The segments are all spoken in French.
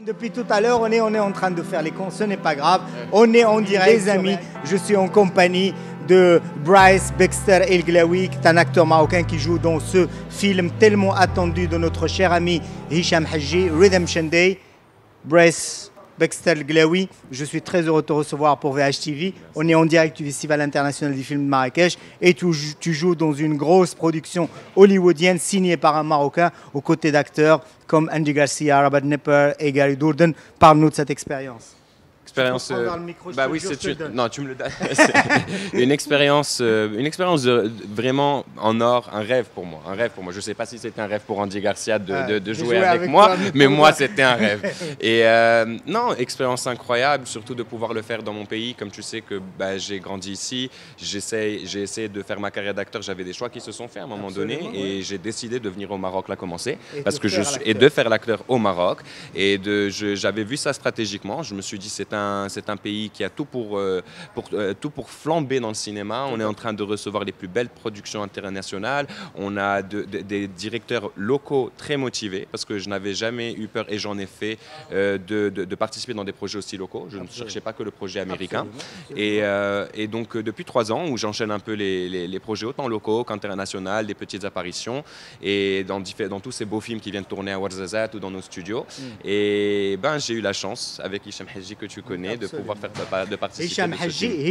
Depuis tout à l'heure, on est en train de faire les cons, ce n'est pas grave. On est en direct, les amis. Je suis en compagnie de Bryce Baxter El Glaoui, qui est un acteur marocain qui joue dans ce film tellement attendu de notre cher ami Hicham Hadji, Redemption Day. Bryce Baxter El Glaoui, je suis très heureux de te recevoir pour VHTV. On est en direct du Festival international du film de Marrakech et tu joues dans une grosse production hollywoodienne signée par un Marocain aux côtés d'acteurs comme Andy Garcia, Rabat Nipper et Gary Dourdan. Parle-nous de cette expérience. Expérience, bah oui, c'est une... Non, tu me le donnes. une expérience vraiment en or, un rêve pour moi, Je sais pas si c'était un rêve pour Andy Garcia de jouer avec moi, mais moi c'était un rêve. Et non, expérience incroyable, surtout de pouvoir le faire dans mon pays. Comme tu sais que j'ai grandi ici, j'ai essayé de faire ma carrière d'acteur. J'avais des choix qui se sont faits à un moment donné, et j'ai décidé de venir au Maroc là commencer, et de faire l'acteur au Maroc. Et j'avais vu ça stratégiquement. Je me suis dit c'est un pays qui a tout pour flamber dans le cinéma. On est en train de recevoir les plus belles productions internationales. On a des directeurs locaux très motivés, parce que je n'avais jamais eu peur, et j'en ai fait, de participer dans des projets aussi locaux. Je ne cherchais pas que le projet américain. Et donc, depuis 3 ans, où j'enchaîne un peu les projets autant locaux qu'internationaux, des petites apparitions, et dans tous ces beaux films qui viennent tourner à Ouarzazate ou dans nos studios. Et j'ai eu la chance, avec Hicham Hadji, que tu connais, de pouvoir participer.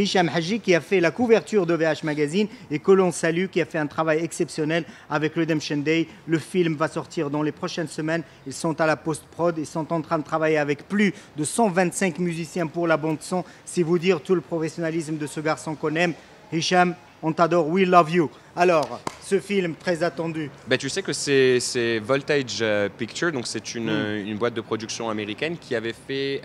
Hicham Hadji qui a fait la couverture de VH Magazine et que l'on salue, qui a fait un travail exceptionnel avec Redemption Day. Le film va sortir dans les prochaines semaines. Ils sont à la post-prod. Ils sont en train de travailler avec plus de 125 musiciens pour la bande-son. C'est vous dire tout le professionnalisme de ce garçon qu'on aime. Hicham, on t'adore, we love you. Alors, ce film très attendu. Tu sais que c'est Voltage Picture, donc c'est une boîte de production américaine qui avait fait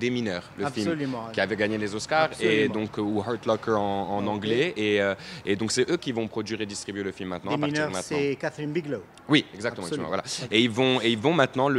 Des Mineurs, le film, qui avait gagné les Oscars, et donc, ou Hurt Locker en anglais, et donc c'est eux qui vont produire et distribuer le film maintenant. Des Mineurs, c'est Catherine Bigelow. Oui, exactement. Voilà. Et ils vont maintenant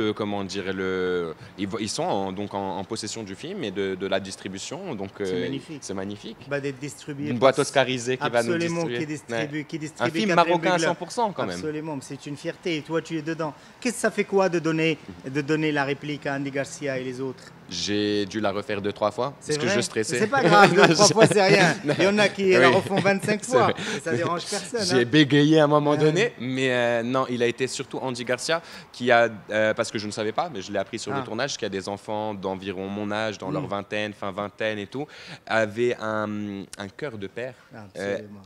ils sont en possession du film et de la distribution, donc c'est magnifique. D'être distribué. Une boîte oscarisée qui va nous distribuer. Qui distribue un film marocain à 100% quand même. Absolument, c'est une fierté. Et toi, tu es dedans. Qu'est-ce que ça fait quoi de donner la réplique à Andy Garcia et les autres? J'ai dû la refaire 2-3 fois parce que je stressais. C'est pas grave, 2-3 fois c'est rien. Il y en a qui la refont 25 fois. Ça dérange personne. J'ai bégayé à un moment donné, mais non, il a été surtout Andy Garcia qui a, parce que je ne savais pas, mais je l'ai appris sur le tournage, qui a des enfants d'environ mon âge, dans leur vingtaine, fin vingtaine et tout, avait un cœur de père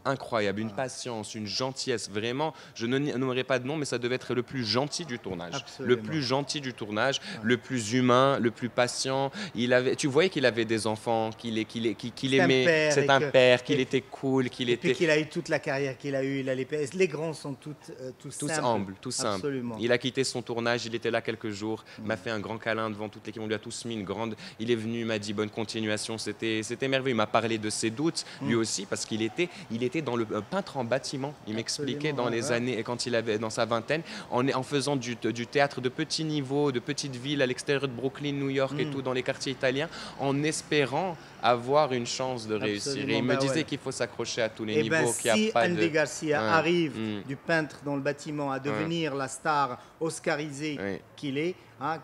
incroyable, une patience, une gentillesse. Vraiment, je ne nommerai pas de nom, mais ça devait être le plus gentil du tournage. Le plus gentil du tournage, le plus humain, le plus patient. Tu voyais qu'il avait des enfants, qu'il aimait. C'est un père, qu'il était cool, et puis qu'il a eu toute la carrière qu'il a eue. Les grands sont tous humbles, tous simples. Il a quitté son tournage, il était là quelques jours, m'a fait un grand câlin devant toute l'équipe, on lui a tous mis une grande. Il est venu, il m'a dit bonne continuation, c'était merveilleux. Il m'a parlé de ses doutes, lui aussi, parce qu'il était dans le peintre en bâtiment. Il m'expliquait dans les années, et quand il avait dans sa vingtaine, en faisant du théâtre de petit niveau, de petites villes à l'extérieur de Brooklyn, New York et tout, dans les quartiers italiens, en espérant avoir une chance de réussir. Et il me disait qu'il faut s'accrocher à tous les niveaux. Si Andy Garcia arrive du peintre dans le bâtiment à devenir la star oscarisée qu'il est,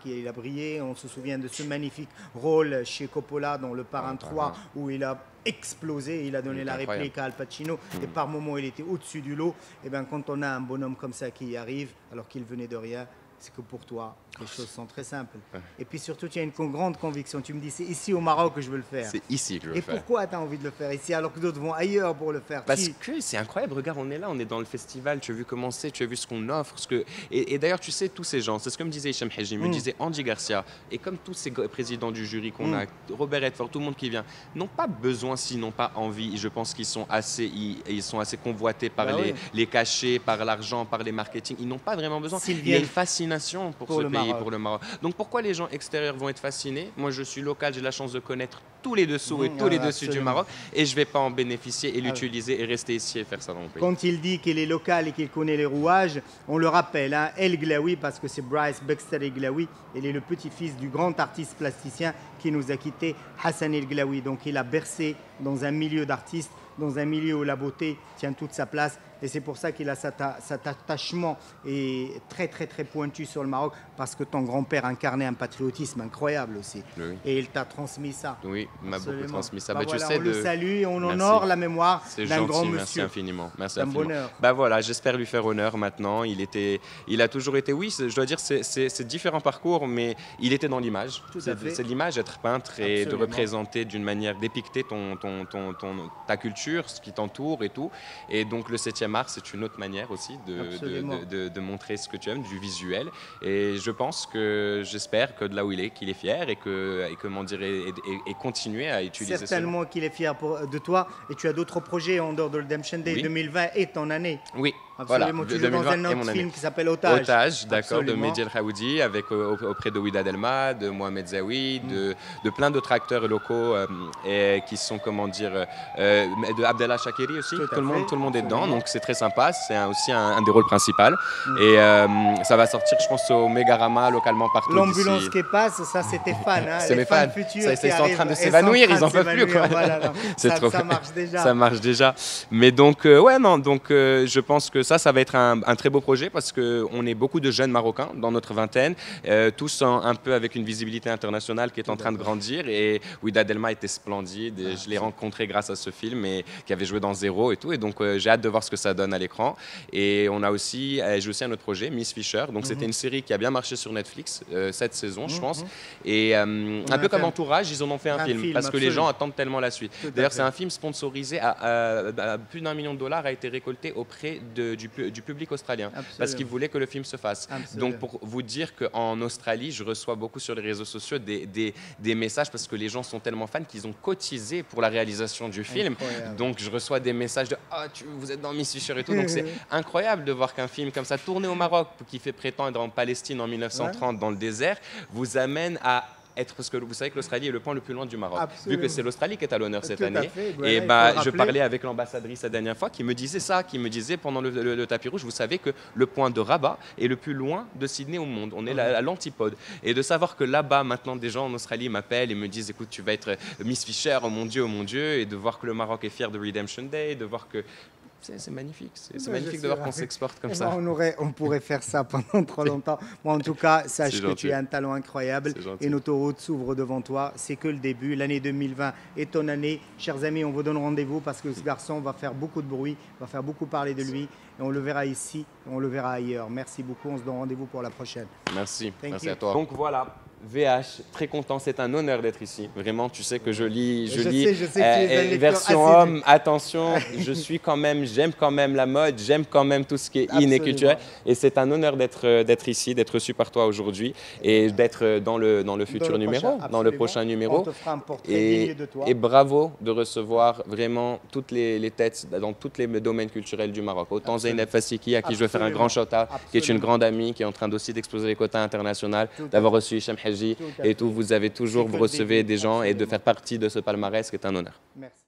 qu'il a brillé, on se souvient de ce magnifique rôle chez Coppola dans Le Parrain 3 où il a explosé, il a donné la réplique à Al Pacino et par moments il était au-dessus du lot. Et quand on a un bonhomme comme ça qui arrive alors qu'il venait de rien, c'est que pour toi, les choses sont très simples. Et puis surtout, tu as une grande conviction. Tu me dis, c'est ici au Maroc que je veux le faire. C'est ici que je veux le faire. Et pourquoi tu as envie de le faire ici alors que d'autres vont ailleurs pour le faire? Parce que c'est incroyable. Regarde, on est là, on est dans le festival. Tu as vu comment c'est, tu as vu ce qu'on offre. Et d'ailleurs, tu sais, tous ces gens, c'est ce que me disait Hicham Hadji, me disait Andy Garcia, et comme tous ces présidents du jury qu'on a, Robert Redford, tout le monde qui vient, n'ont pas besoin, s'ils n'ont pas envie. Je pense qu'ils sont assez convoités par les cachets, par l'argent, par les marketing. Ils n'ont pas vraiment besoin. Il y a une fascination pour ce pays, pour le Maroc. Donc pourquoi les gens extérieurs vont être fascinés? Moi, je suis local, j'ai la chance de connaître tous les dessous et tous les dessus du Maroc, et je ne vais pas en bénéficier et l'utiliser et rester ici et faire ça dans mon pays. Quand il dit qu'il est local et qu'il connaît les rouages, on le rappelle, El Glaoui, parce que c'est Bryce Baxter El Glaoui, il est le petit-fils du grand artiste plasticien qui nous a quitté, Hassan El Glaoui. Donc il a bercé dans un milieu d'artistes, dans un milieu où la beauté tient toute sa place. Et c'est pour ça qu'il a cet attachement et très pointu sur le Maroc, parce que ton grand-père incarnait un patriotisme incroyable aussi. Oui. Et il t'a transmis ça. Oui, il m'a beaucoup transmis ça. Bah voilà, tu sais, on le salue et on honore la mémoire d'un grand monsieur. Merci infiniment. Merci infiniment. Bonheur. Bah voilà, j'espère lui faire honneur maintenant. Il a toujours été, oui, je dois dire, c'est différents parcours, mais il était dans l'image. C'est l'image, être peintre et de représenter d'une manière, dépicter ta culture, ce qui t'entoure et tout. Et donc le 7e art, c'est une autre manière aussi de montrer ce que tu aimes, du visuel. Et je pense j'espère que de là où il est, qu'il est fier et comment dire, et continuer à utiliser ça. Certainement qu'il est fier de toi. Et tu as d'autres projets en dehors de Redemption Day. 2020 est ton année. Oui. Absolument, voilà, tu joues dans un autre film qui s'appelle Otage. Otage, d'accord, de Mehdi El Haoudi, auprès de Ouida Delma, de Mohamed Zawi, de plein d'autres acteurs locaux qui sont, comment dire, de Abdellah Shakiri aussi. Tout le monde est dedans, donc c'est très sympa. C'est aussi un des rôles principaux. Et ça va sortir, je pense, au Megarama, localement partout. L'ambulance qui passe, ça c'était fan. Hein, c'est mes fans. Ils sont en train de s'évanouir, ils n'en peuvent plus. Voilà, ça marche déjà. Ça marche déjà. Mais donc, je pense que ça va être un très beau projet parce qu'on est beaucoup de jeunes Marocains dans notre vingtaine, tous un peu avec une visibilité internationale qui est en train de grandir. Et Ouida Delma était splendide. Et je l'ai rencontré grâce à ce film et qui avait joué dans Zéro et tout. Et donc, j'ai hâte de voir ce que ça donne à l'écran. Et j'ai aussi un autre projet, Miss Fisher. Donc, c'était une série qui a bien marché sur Netflix, 7 saisons, je pense. Et un peu comme Entourage, ils en ont fait un film parce que les gens attendent tellement la suite. D'ailleurs, c'est un film sponsorisé à plus d'1 million de dollars, a été récolté auprès du public australien. Absolument. Parce qu'ils voulaient que le film se fasse. Absolument. Donc pour vous dire qu'en Australie, je reçois beaucoup sur les réseaux sociaux des messages parce que les gens sont tellement fans qu'ils ont cotisé pour la réalisation du film. Incroyable. Donc je reçois des messages de vous êtes dans Miss Fisher et tout. Donc c'est incroyable de voir qu'un film comme ça, tourné au Maroc, qui fait prétendre en Palestine en 1930 dans le désert, vous amène à parce que vous savez que l'Australie est le point le plus loin du Maroc. Absolument. Vu que c'est l'Australie qui est à l'honneur cette année. Et je parlais avec l'ambassadrice la dernière fois qui me disait ça, qui me disait pendant le tapis rouge, vous savez que le point de Rabat est le plus loin de Sydney au monde. On est à l'antipode. Et de savoir que là-bas, maintenant, des gens en Australie m'appellent et me disent, écoute, tu vas être Miss Fisher, oh mon Dieu, et de voir que le Maroc est fier de Redemption Day, de voir que c'est magnifique. C'est magnifique de voir qu'on s'exporte comme ça. On pourrait faire ça pendant trop longtemps. Moi, en tout cas, sache que tu as un talent incroyable. Et notre route s'ouvre devant toi. C'est que le début. L'année 2020 est ton année. Chers amis, on vous donne rendez-vous parce que ce garçon va faire beaucoup de bruit, va faire beaucoup parler de lui. Et on le verra ici, on le verra ailleurs. Merci beaucoup. On se donne rendez-vous pour la prochaine. Merci. Merci à toi. Donc voilà. VH, très content, c'est un honneur d'être ici. Vraiment, tu sais que je lis version homme, attention, j'aime quand même la mode, j'aime quand même tout ce qui est in et culturel. Et c'est un honneur d'être ici, d'être reçu par toi aujourd'hui et d'être dans le futur numéro, dans le prochain numéro. On te fera un portrait digne de toi. Et bravo de recevoir vraiment toutes les têtes dans tous les domaines culturels du Maroc. Autant Zeynep Fassiki, à qui je veux faire un grand shout-out, qui est une grande amie, qui est en train aussi d'exploser les quotas internationaux, d'avoir reçu Hichem et tout, vous recevez des gens et de faire partie de ce palmarès qui est un honneur. Merci.